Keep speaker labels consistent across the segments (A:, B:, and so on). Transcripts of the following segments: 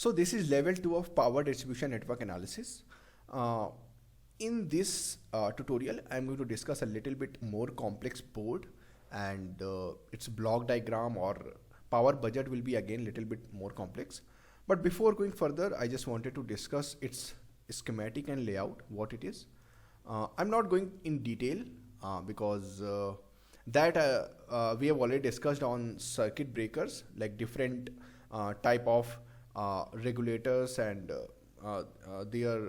A: So this is level 2 of power distribution network analysis. In this tutorial, I'm going to discuss a little bit more complex board, and its block diagram or power budget will be again little bit more complex. But before going further, I just wanted to discuss its schematic and layout, what it is. I'm not going in detail because that we have already discussed on circuit breakers, like different type of regulators and their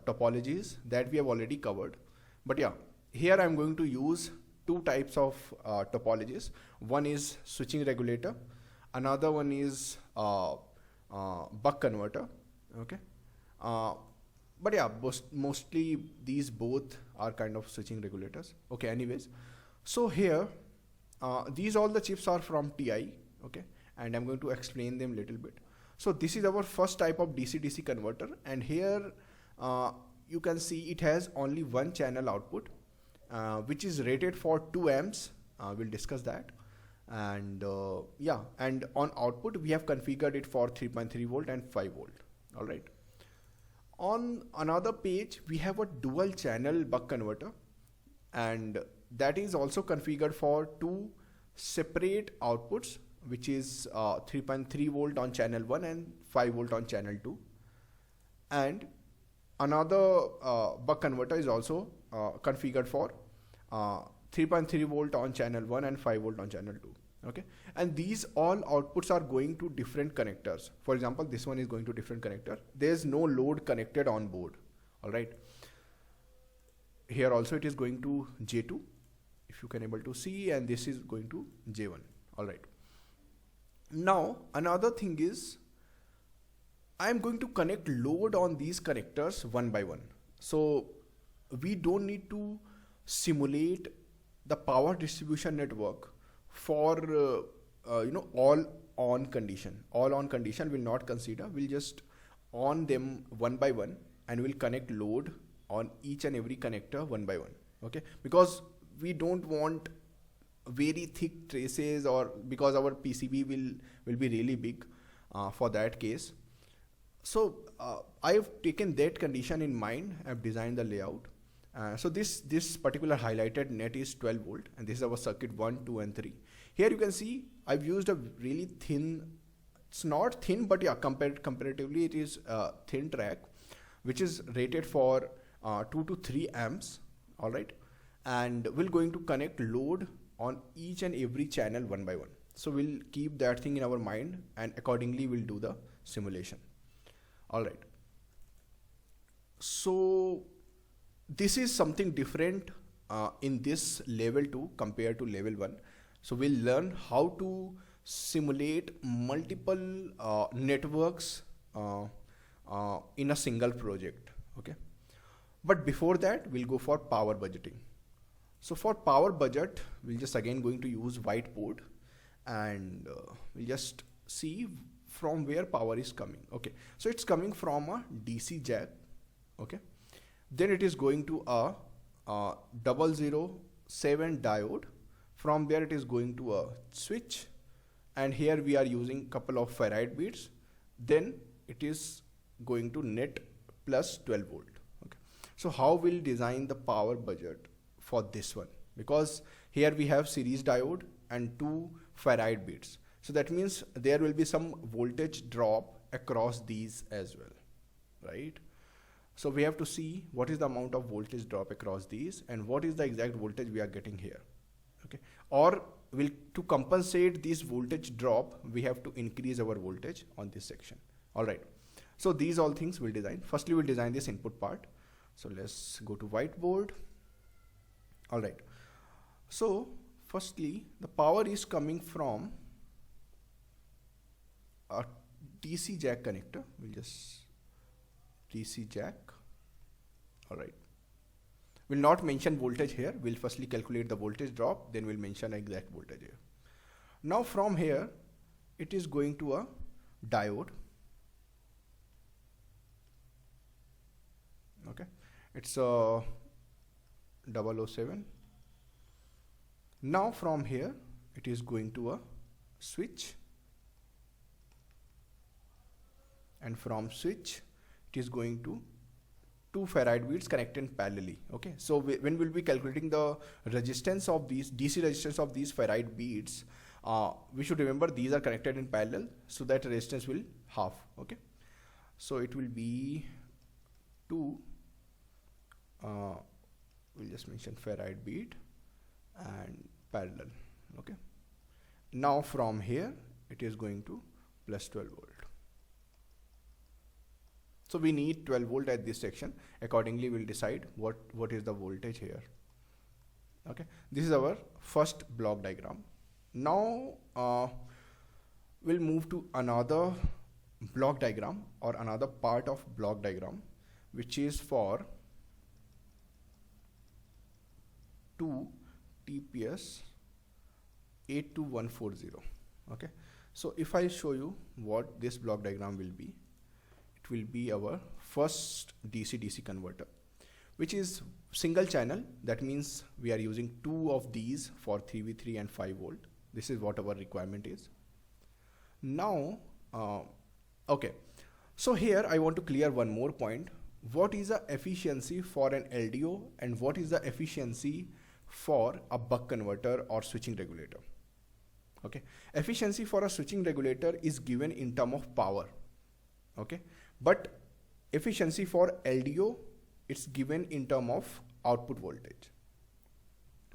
A: topologies that we have already covered. But yeah, here I'm going to use two types of topologies. One is switching regulator, another one is buck converter. Okay, but yeah, mostly these both are kind of switching regulators. Okay, anyways, so here these all the chips are from TI. Okay, and I'm going to explain them little bit. So this is our first type of DC-DC converter, and here you can see it has only one channel output, which is rated for 2 amps. We'll discuss that. And yeah, and on output we have configured it for 3.3 volt and 5 volt. All right. On another page we have a dual channel buck converter, and that is also configured for 2 separate outputs, which is 3.3 volt on channel 1 and 5 volt on channel 2. And another buck converter is also configured for 3.3 volt on channel 1 and 5 volt on channel 2. Okay, and these all outputs are going to different connectors. For example, this one is going to different connector. There's no load connected on board. All right, here also it is going to J2, if you can able to see, and this is going to J1. All right. Now another thing is, I'm going to connect load on these connectors one by one. So we don't need to simulate the power distribution network for all on condition. All on condition will not consider. We'll just on them one by one, and we'll connect load on each and every connector one by one. Okay, because we don't want very thick traces, or because our PCB will be really big for that case. So I have taken that condition in mind. I've designed the layout. So this particular highlighted net is 12 volt, and this is our circuit 1, 2 and 3. Here you can see I've used a really thin, it's not thin, but yeah, comparatively it is a thin track, which is rated for 2 to 3 amps. All right, and we're going to connect load on each and every channel one by one. So we'll keep that thing in our mind, and accordingly we'll do the simulation. All right, so this is something different in this level 2 compared to level 1. So we'll learn how to simulate multiple networks in a single project. Okay, but before that we'll go for power budgeting. So for power budget, we'll just again going to use whiteboard, and we'll just see from where power is coming. Okay, so it's coming from a DC jack. Okay, then it is going to a 007 diode. From there it is going to a switch, and here we are using couple of farad beads. Then it is going to net plus 12 volt. Okay, so how we'll design the power budget for this one, because here we have series diode and 2 farad beads. So that means there will be some voltage drop across these as well, right? So we have to see what is the amount of voltage drop across these, and what is the exact voltage we are getting here. Okay, or to compensate this voltage drop, we have to increase our voltage on this section. All right, so these all things we'll design. Firstly, we'll design this input part. So let's go to whiteboard. All right, so firstly the power is coming from a DC jack connector. We'll just DC jack. All right, we'll not mention voltage here. We'll firstly calculate the voltage drop, then we'll mention exact voltage here. Now from here it is going to a diode. Okay, it's a 007. Now from here it is going to a switch, and from switch it is going to 2 farad beads connected parallelly. Okay, so when we'll be calculating the resistance of these DC resistance of these farad beads, we should remember these are connected in parallel, so that resistance will half. Okay, so it will be 2 we'll just mention farad bead and parallel. Okay, now from here it is going to plus 12 volt. So we need 12 volt at this section. Accordingly, we'll decide what is the voltage here. Okay, this is our first block diagram. Now we'll move to another block diagram or another part of block diagram, which is for 2 TPS 82140. Okay, so if I show you what this block diagram will be, it will be our first DC-DC converter, which is single channel. That means we are using 2 of these for 3V3 and 5 volt. This is what our requirement is. Now, okay, so here I want to clear one more point. What is the efficiency for an LDO and what is the efficiency for a buck converter or switching regulator? Okay, efficiency for a switching regulator is given in terms of power. Okay, but efficiency for LDO, it's given in terms of output voltage.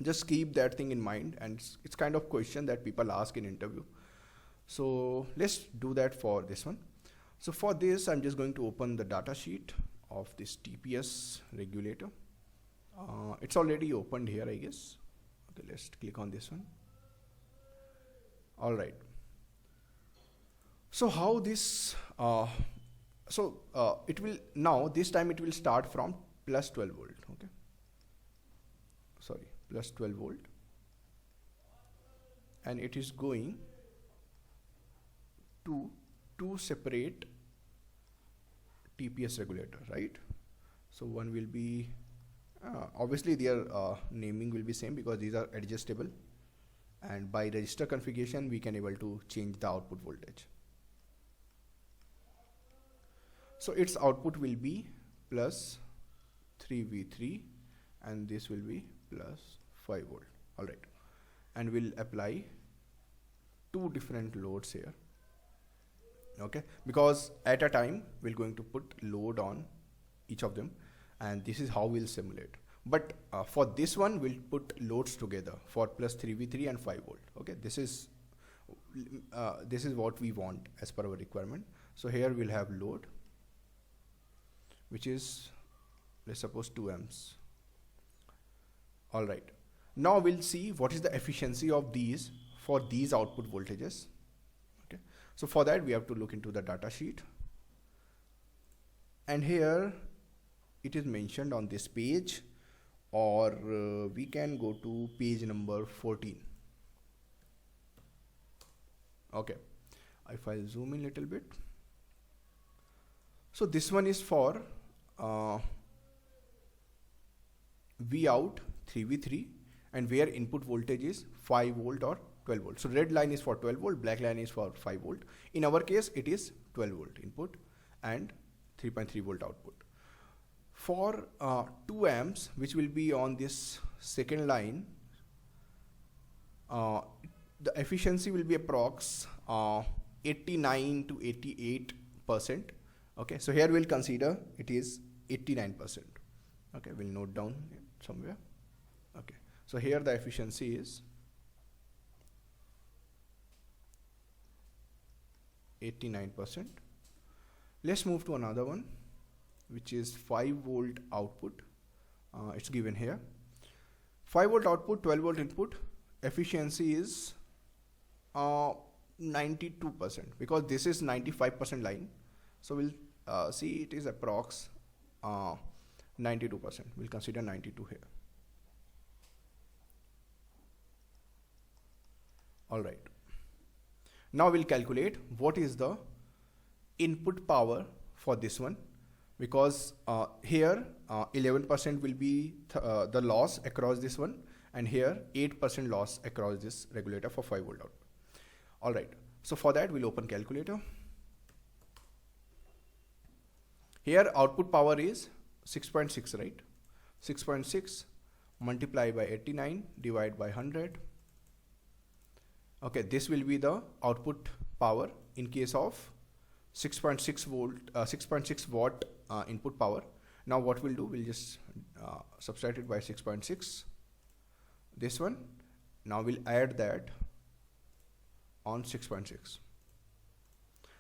A: Just keep that thing in mind, and it's kind of question that people ask in interview. So let's do that for this one. So for this, I'm just going to open the data sheet of this TPS regulator. It's already opened here, I guess. Okay, let's click on this one. All right. So how this it will now, this time it will start from plus 12 volt. Okay, sorry, plus 12 volt, and it is going to 2 separate TPS regulator, right? So one will be obviously their naming will be same because these are adjustable, and by register configuration we can able to change the output voltage. So its output will be plus 3V3 and this will be plus 5 volt. All right, and we'll apply 2 different loads here. Okay, because at a time we're going to put load on each of them, and this is how we'll simulate. But for this one we'll put loads together for plus 3V3 and 5 volt. Okay, this is what we want as per our requirement. So here we'll have load, which is, let's suppose 2 amps. All right, now we'll see what is the efficiency of these for these output voltages. Okay, so for that we have to look into the data sheet, and here it is mentioned on this page, or we can go to page number 14. Okay, if I zoom in a little bit, so this one is for V out 3V3 and where input voltage is 5 volt or 12 volt. So red line is for 12 volt, black line is for 5 volt. In our case it is 12 volt input and 3.3 volt output. For 2 amps, which will be on this second line, the efficiency will be approx 89 to 88%. Okay, so here we'll consider it is 89%. Okay, we'll note down somewhere. Okay, so here the efficiency is 89%. Let's move to another one, which is 5 volt output. It's given here. 5 volt output, 12 volt input. Efficiency is 92% because this is 95% line. So we'll see it is approx 92%. We'll consider 92 here. All right. Now we'll calculate what is the input power for this one, because here 11% will be the loss across this one, and here 8% loss across this regulator for 5 volt output. All right. So for that we'll open calculator. Here output power is 6.6, right? 6.6 multiply by 89 divide by 100. Okay, this will be the output power in case of 6.6 watt input power. Now what we'll do, we'll just subtract it by 6.6, this one. Now we'll add that on 6.6.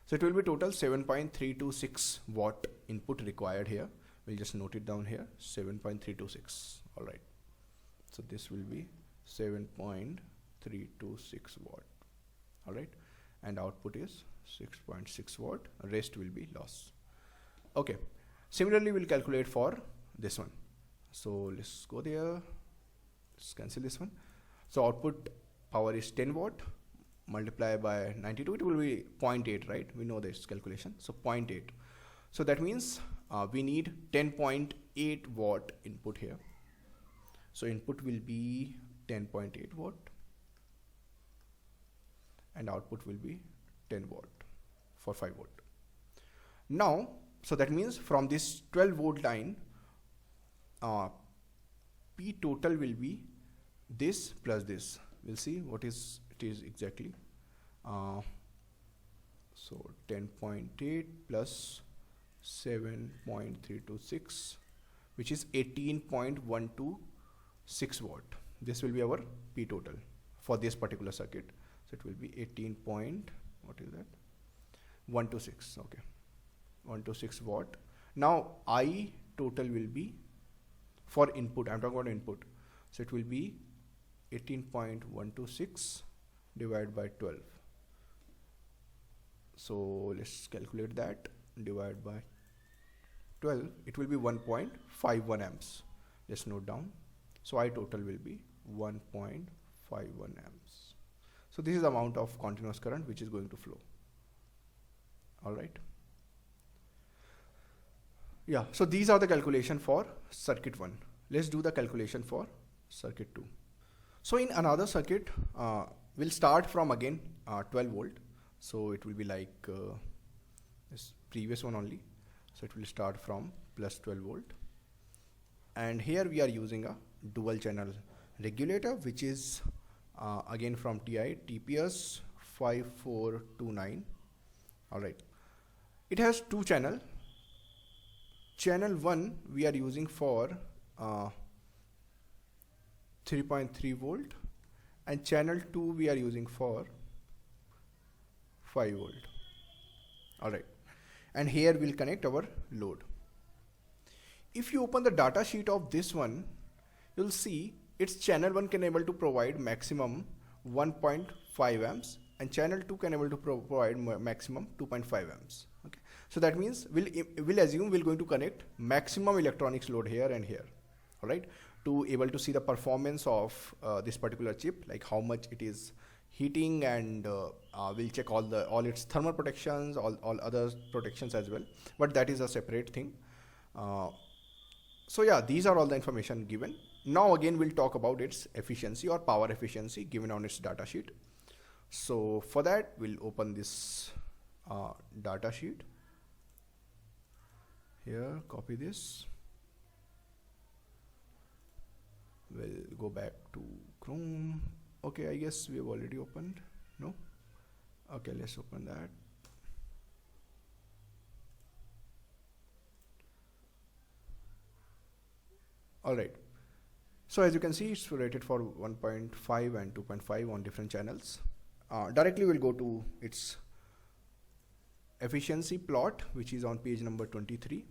A: So it will be total 7.326 watt input required here. We'll just note it down here, 7.326. All right. So this will be 7.326 watt. All right. And output is 6.6 watt. Rest will be loss. Okay. Similarly, we'll calculate for this one. So let's go there. Let's cancel this one. So output power is 10 watt. Multiply by 92, it will be 0.8, right? We know this calculation. So 0.8. So that means we need 10.8 watt input here. So input will be 10.8 watt and output will be 10 watt for 5 watt. Now, so that means from this 12 volt line, P total will be this plus this. We'll see what is it is exactly. So 10.8 plus 7.326, which is 18.126 watt. This will be our P total for this particular circuit. So it will be 126. Okay, 126 watt. Now I total will be for input. I'm talking about input. So it will be 18.126 divided by 12. So let's calculate that. Divide by 12, it will be 1.51 amps. Let's note down. So I total will be 1.51 amps. So this is the amount of continuous current which is going to flow. All right. Yeah, so these are the calculation for circuit 1. Let's do the calculation for circuit 2. So in another circuit, we'll start from again 12 volt. So it will be like this previous one only. So it will start from plus 12 volt. And here we are using a dual channel regulator, which is again from TPS 5429. All right. It has two channel. Channel 1 we are using for 3.3 volt and channel 2 we are using for 5 volt. All right. And here we'll connect our load. If you open the data sheet of this one, you'll see its channel 1 can able to provide maximum 1.5 amps and channel 2 can able to provide maximum 2.5 amps. Okay. So that means we'll assume we're going to connect maximum electronics load here and here. All right. To able to see the performance of this particular chip, like how much it is heating, and we'll check all its thermal protections, all other protections as well, but that is a separate thing. So yeah, these are all the information given. Now again we'll talk about its efficiency or power efficiency given on its data sheet. So for that we'll open this data sheet here, copy this. We'll go back to Chrome. Okay, I guess we have already opened. No? Okay, let's open that. All right. So as you can see, it's rated for 1.5 and 2.5 on different channels. Directly we'll go to its efficiency plot, which is on page number 23.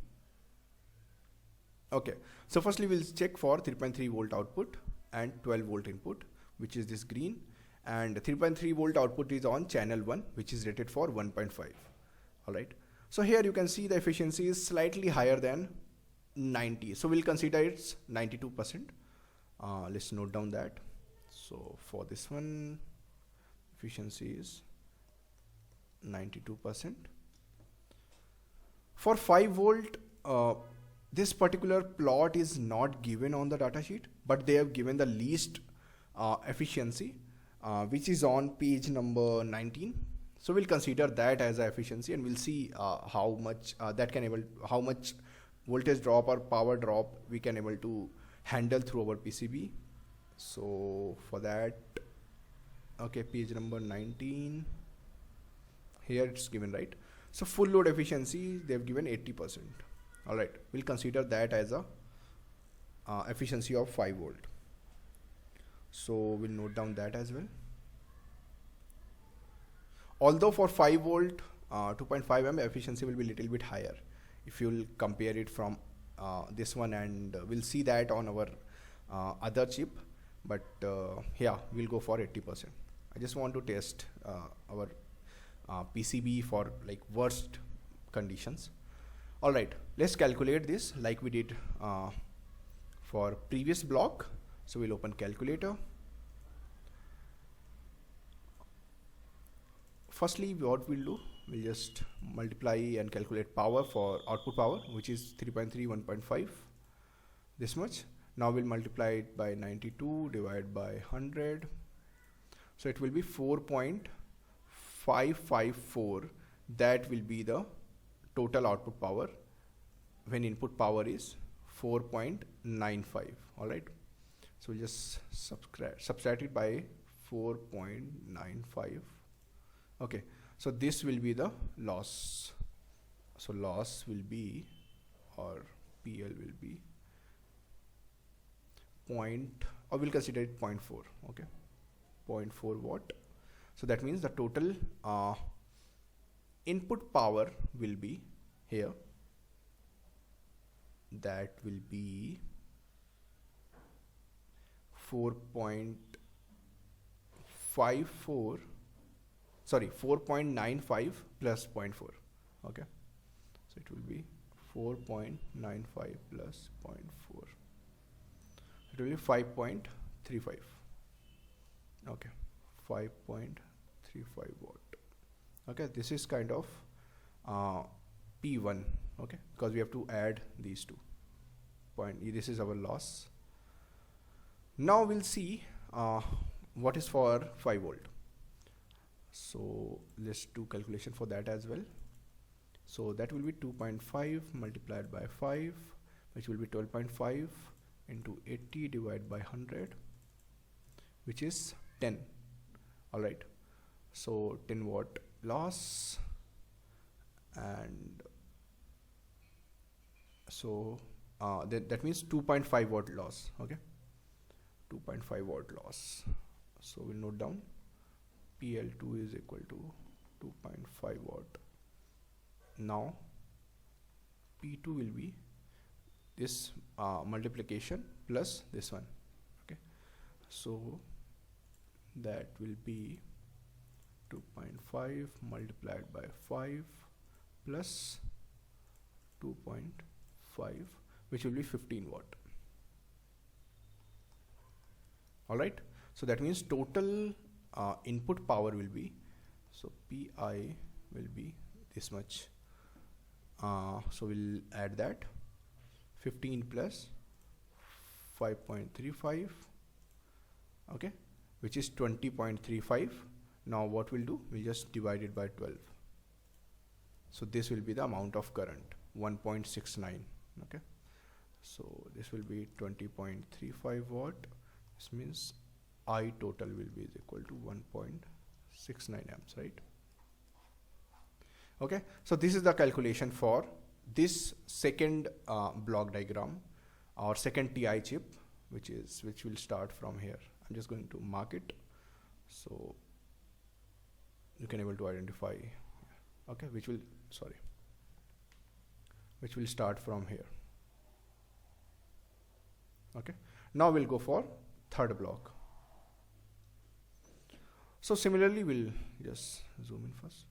A: Okay, so firstly we'll check for 3.3 volt output and 12 volt input, which is this green, and 3.3 volt output is on channel 1, which is rated for 1.5. All right. So here you can see the efficiency is slightly higher than 90. So we'll consider it's 92%. Let's note down that. So for this one, efficiency is 92%. For 5 volt, this particular plot is not given on the data sheet, but they have given the least efficiency, which is on page number 19. So we'll consider that as a efficiency, and we'll see how much how much voltage drop or power drop we can able to handle through our PCB. So for that, okay, page number 19, here it's given, right? So full load efficiency, they've given 80%. All right, we'll consider that as a efficiency of 5 volt. So we'll note down that as well. Although for 5 volt 2.5 m efficiency will be little bit higher if you'll compare it from this one, and we'll see that on our other chip, but yeah, we'll go for 80%. I just want to test our PCB for like worst conditions. All right, let's calculate this like we did for previous block. So we'll open calculator. Firstly, what we'll do, we'll just multiply and calculate power for output power, which is 3.3 1.5, this much. Now we'll multiply it by 92 divided by 100, so it will be 4.554. that will be the total output power when input power is 4.95. all right, so we'll just subtract it by 4.95. okay, so this will be the loss. So loss will be, or PL will be or we'll consider it 0.4. okay, 0.4 watt. So that means the total input power will be here, that will be 4.95 plus 0.4. okay, so it will be 4.95 plus 0.4, it will be 5.35. okay, 5.35 watt. okay, this is kind of P1. okay, because we have to add these two point. This is our loss. Now we'll see what is for 5 volt. So let's do calculation for that as well. So that will be 2.5 multiplied by 5, which will be 12.5 into 80 divided by 100, which is 10. all right, so 10 watt loss, and so that means 2.5 watt loss. okay, 2.5 watt loss. So we'll note down PL2 is equal to 2.5 watt. Now P2 will be this multiplication plus this one. okay, so that will be 2.5 multiplied by 5 plus 2.5, which will be 15 watt. all right, so that means total input power will be, so PI will be this much. So we'll add that 15 plus 5.35, okay, which is 20.35. now what we'll do, we'll just divide it by 12. So this will be the amount of current, 1.69. okay, so this will be 20.35 watt. This means I total will be equal to 1.69 amps, right? okay, so this is the calculation for this second block diagram, or second TI chip, which will start from here. I'm just going to mark it so you can able to identify. okay, which will start from here. okay, now we'll go for third block. So similarly, we'll just zoom in first.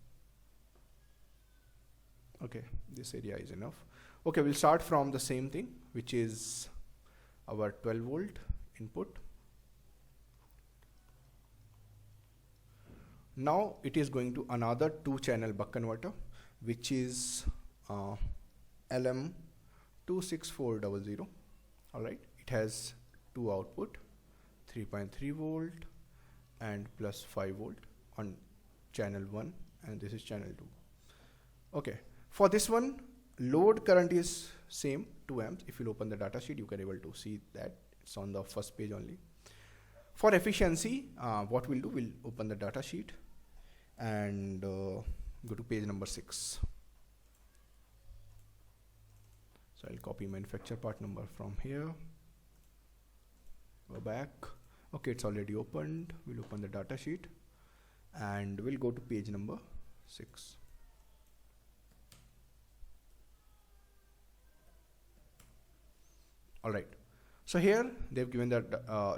A: okay, this area is enough. okay, we'll start from the same thing, which is our 12 volt input. Now it is going to another 2-channel buck converter, which is LM26400. all right, it has two output, 3.3 volt and plus 5 volt on channel 1 and this is channel 2. Okay, for this one, load current is same, 2 amps. If you open the data sheet, you can able to see that it's on the first page only. For efficiency, what we'll do, we'll open the data sheet and go to page number 6. So I'll copy manufacturer part number from here, go back. Okay, it's already opened. We'll open the data sheet and we'll go to page number 6. All right, so here they've given the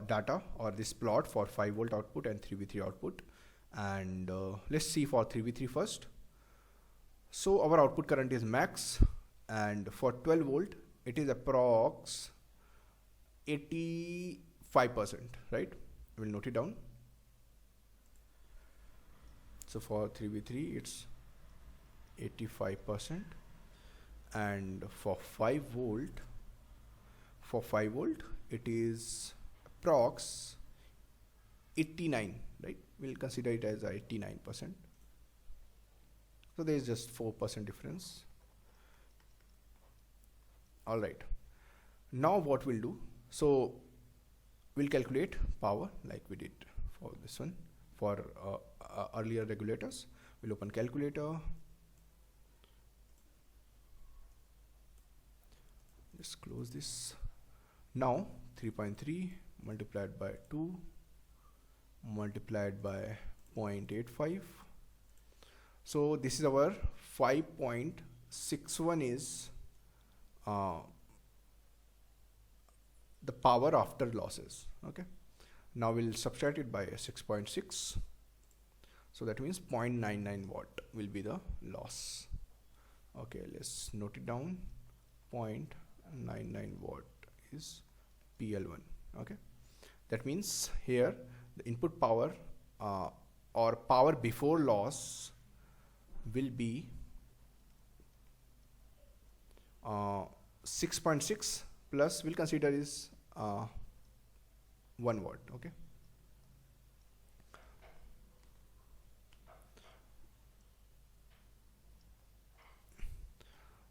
A: data or this plot for 5 volt output and 3v3 output, and let's see for 3v3 first. So our output current is max, and for 12 volt it is approx 85%, right? We'll note it down. So for 3v3 it's 85%, and for 5 volt it is approx 89, right? We'll consider it as 89%. So there is just 4% difference. All right, now what we'll do, so we'll calculate power like we did for this one for earlier regulators. We'll open calculator, just close this. Now 3.3 multiplied by 2 multiplied by 0.85. So this is our 5.61 is the power after losses. Okay, now we'll subtract it by 6.6. So that means 0.99 watt will be the loss. Okay, let's note it down. 0.99 watt is PL1. Okay, that means here the input power or power before loss will be 6.6 plus, we'll consider is 1 watt. Okay,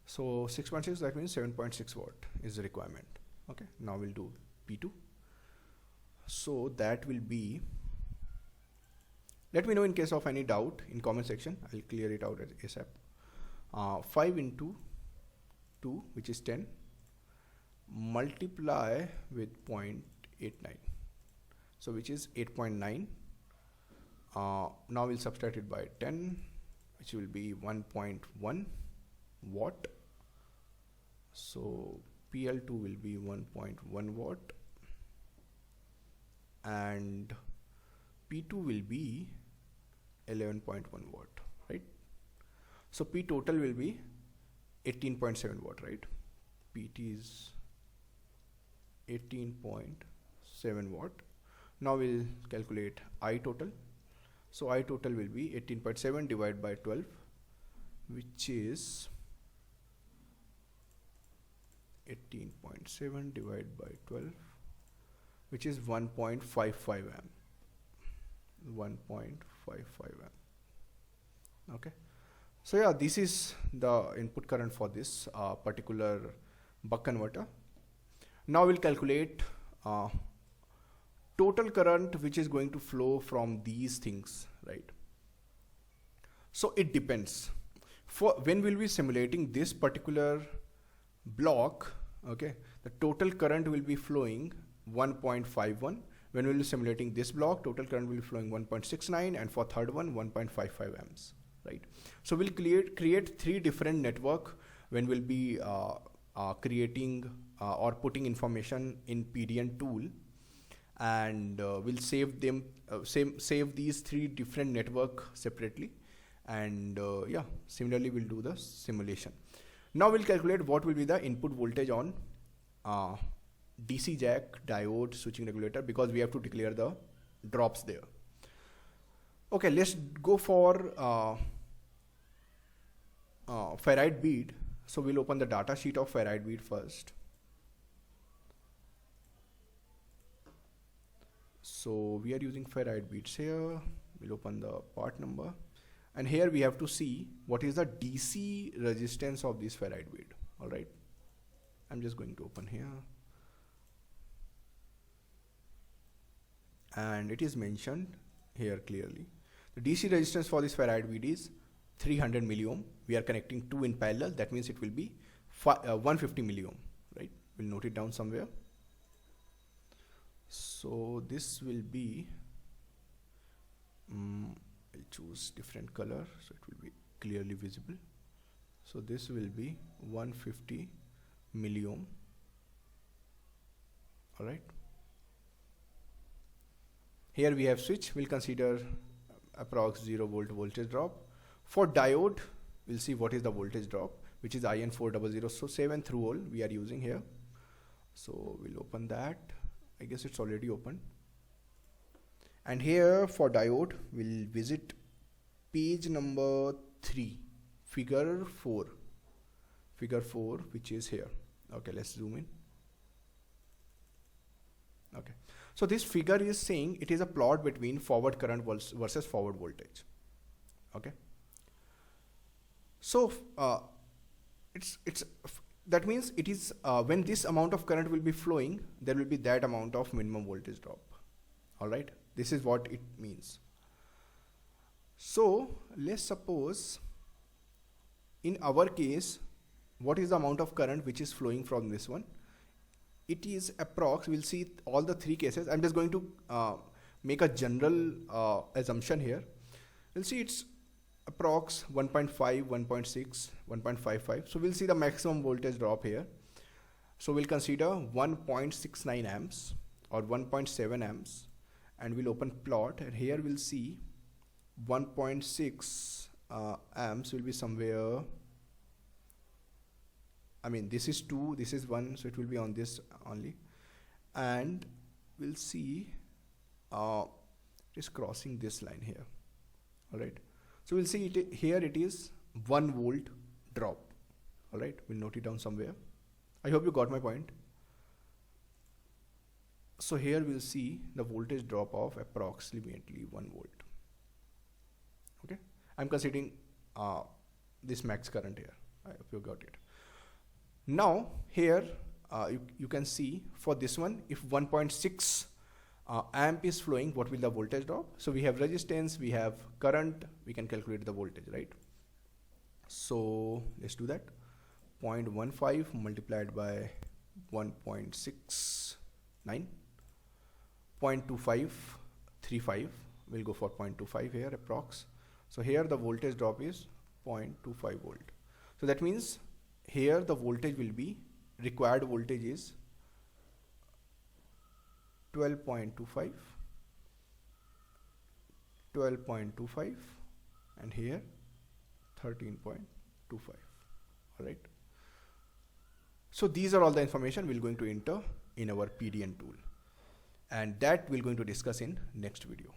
A: so 6.6, that means 7.6 watt is the requirement. Okay, now we'll do P2. So that will be, let me know in case of any doubt in comment section. I'll clear it out ASAP. 5 into 2, which is 10, multiply with 0.89, so which is 8.9. Now we'll subtract it by 10, which will be 1.1 watt. So PL2 will be 1.1 watt and P2 will be 11.1 watt, right? So P total will be 18.7 watt, right? PT is 18.7 watt. Now we'll calculate I total. So I total will be 18.7 divided by 12, which is 18.7 divided by 12, which is 1.55 amp. 1.55 amp. Okay, so yeah, this is the input current for this particular buck converter. Now we'll calculate total current which is going to flow from these things, right? So it depends. For when we'll be simulating this particular block, okay, the total current will be flowing 1.51. When we'll be simulating this block, total current will be flowing 1.69, and for third one 1.55 amps, right? So we'll create 3 different network when we'll be creating or putting information in PDN tool, and we'll save them save these 3 different network separately, and yeah, similarly we'll do the simulation. Now we'll calculate what will be the input voltage on DC jack, diode, switching regulator, because we have to declare the drops there. Okay, let's go for ferrite bead. So we'll open the data sheet of ferrite bead first. So we are using ferrite beads here. We'll open the part number And here we have to see what is the DC resistance of this ferrite bead. All right, I'm just going to open here, and it is mentioned here clearly. The DC resistance for this ferrite bead is 300 milliohm. We are connecting two in parallel. That means it will be 150 milliohm, right? We'll note it down somewhere. So this will be, I'll choose different color so it will be clearly visible. So this will be 150 milliohm. All right. Here we have switch. We'll consider approx 0 volt voltage drop. For diode, we'll see what is the voltage drop, which is IN400. So 7 through hole we are using here. So we'll open that. I guess it's already open. And here for diode, we'll visit page number 3, figure 4, which is here. Okay, let's zoom in. Okay, so this figure is saying it is a plot between forward current versus forward voltage. Okay, so that means it is when this amount of current will be flowing, there will be that amount of minimum voltage drop. All right, this is what it means. So let's suppose in our case, what is the amount of current which is flowing from this one? It is approx, we'll see all the three cases. I'm just going to make a general assumption here. We'll see it's approx 1.5, 1.6, 1.55. So we'll see the maximum voltage drop here. So we'll consider 1.69 amps or 1.7 amps, and we'll open plot, and here we'll see 1.6 amps will be somewhere. I mean, this is 2, this is 1, so it will be on this only. And we'll see it is crossing this line here. All right. So we'll see it here, it is 1 volt drop. All right. We'll note it down somewhere. I hope you got my point. So here we'll see the voltage drop of approximately 1 volt. Okay. I'm considering this max current here. I hope you got it. Now here you can see for this one, if 1.6 amp is flowing, what will the voltage drop? So we have resistance, we have current, we can calculate the voltage, right? So let's do that. 0.15 multiplied by 1.69, 0.2535, we'll go for 0.25 here approx. So here the voltage drop is 0.25 volt. So that means here the voltage will be, required voltage is 12.25, and here 13.25. All right. So these are all the information we're going to enter in our PDN tool, and that we're going to discuss in next video.